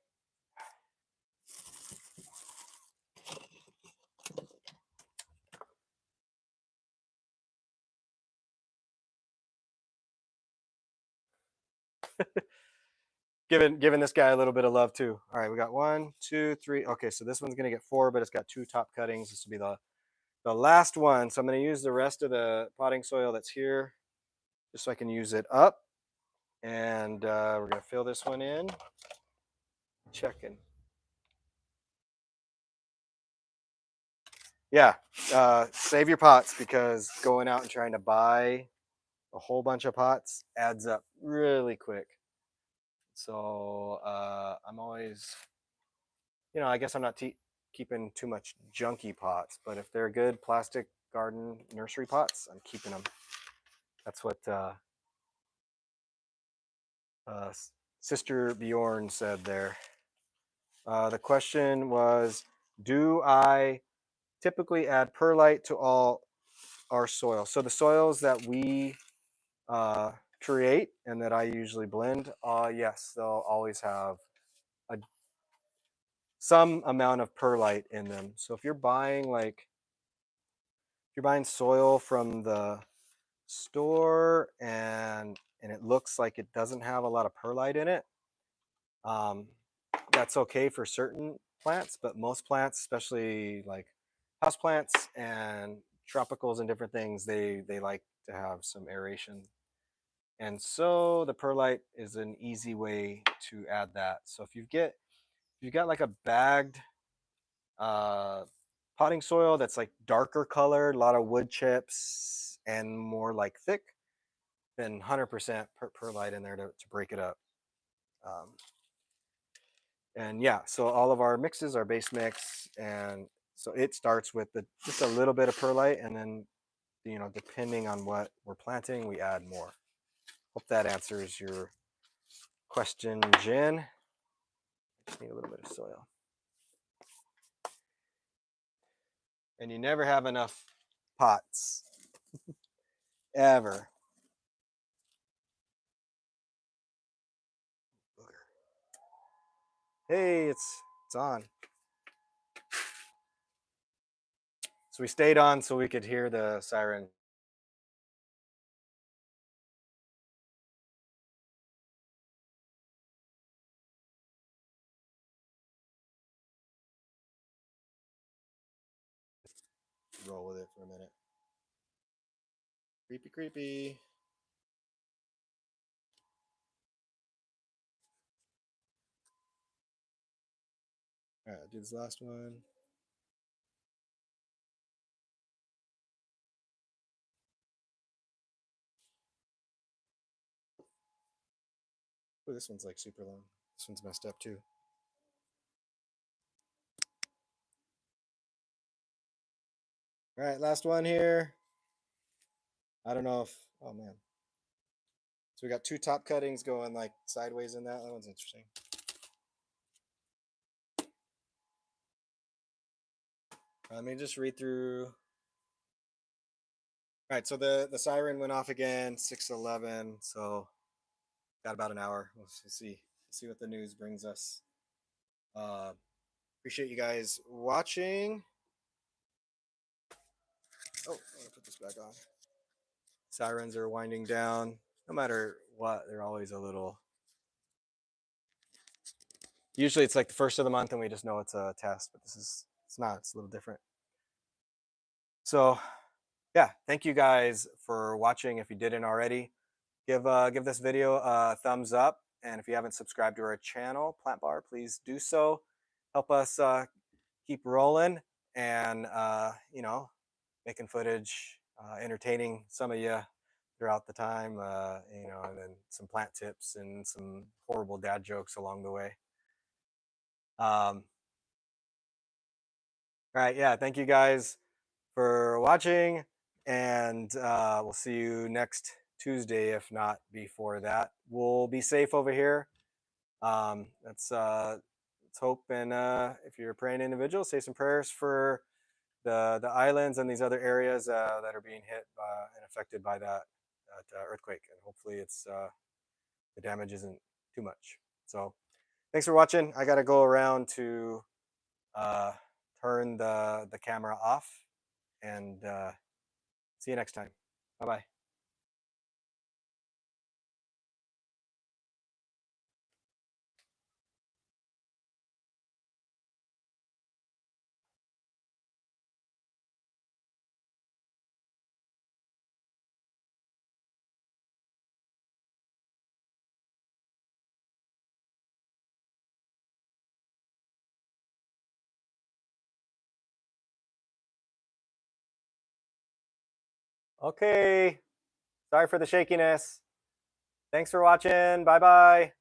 Giving this guy a little bit of love too. All right, we got 1, 2, 3. Okay, so this one's gonna get 4, but it's got 2 top cuttings. This will be the last one. So I'm gonna use the rest of the potting soil that's here, just so I can use it up. And we're gonna fill this one in. Checking. Yeah, save your pots, because going out and trying to buy a whole bunch of pots adds up really quick. So I'm always, I guess I'm not keeping too much junky pots, but if they're good plastic garden nursery pots, I'm keeping them. That's what Sister Bjorn said there. The question was, do I typically add perlite to all our soil? So the soils that we create and that I usually blend, yes, they'll always have some amount of perlite in them. So if you're buying soil from the store and it looks like it doesn't have a lot of perlite in it, that's okay for certain plants, but most plants, especially like house plants and tropicals and different things, they like to have some aeration. And so the perlite is an easy way to add that. So if you've got like a bagged potting soil that's like darker colored, a lot of wood chips and more like thick, then 100% perlite in there to break it up. And yeah, so all of our mixes are base mix, and so it starts with just a little bit of perlite, and then depending on what we're planting, we add more. Hope that answers your question, Jen. Just need a little bit of soil. And you never have enough pots. Ever. Hey, it's on. So we stayed on so we could hear the siren. Roll with it for a minute. Creepy, creepy. All right, I'll do this last one. Oh, this one's like super long. This one's messed up too. All right, last one here. I don't know if, oh man. So we got two top cuttings going like sideways in that. That one's interesting. Let me just read through. All right, so the siren went off again, 6:11. So got about an hour. We'll see what the news brings us. Appreciate you guys watching. Oh, I'm gonna put this back on. Sirens are winding down. No matter what, they're always a little. Usually it's like the first of the month and we just know it's a test, but it's not. It's a little different. So yeah, thank you guys for watching. If you didn't already, give this video a thumbs up, and if you haven't subscribed to our channel, Plant Bar, please do so. Help us keep rolling, and making footage, entertaining some of you throughout the time, and then some plant tips and some horrible dad jokes along the way. All right, yeah, thank you guys for watching, and we'll see you next Tuesday, if not before that. We'll be safe over here. Let's hope, and if you're a praying individual, say some prayers for the islands and these other areas that are being hit and affected by that earthquake, and hopefully it's the damage isn't too much. So thanks for watching. I got to go around to turn the camera off, and see you next time. Bye-bye. Okay. Sorry for the shakiness. Thanks for watching. Bye-bye.